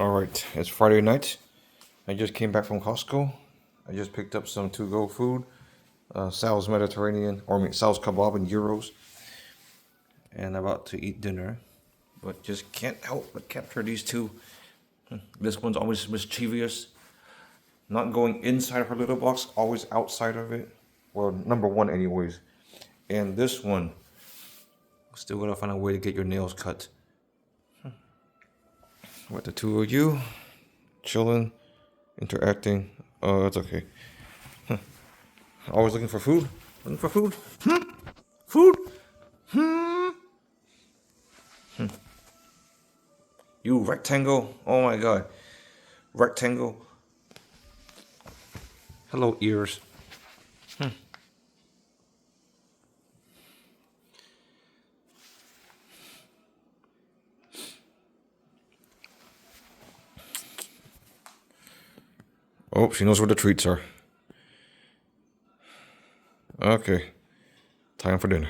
All right, it's Friday night. I just came back from Costco. I just picked up some to-go food, Sal's Mediterranean, or I mean Sal's kebab and gyros, and I'm about to eat dinner. But just can't help but capture these two. This one's always mischievous, not going inside her little box, always outside of it. Well, number one, anyways. And this one, still gotta find a way to get your nails cut. What, the two of you chilling, interacting? Oh, that's okay. Always looking for food? Looking for food? Food? You rectangle? Oh my god. Rectangle. Hello, ears. Oh, she knows where the treats are. Okay. Time for dinner.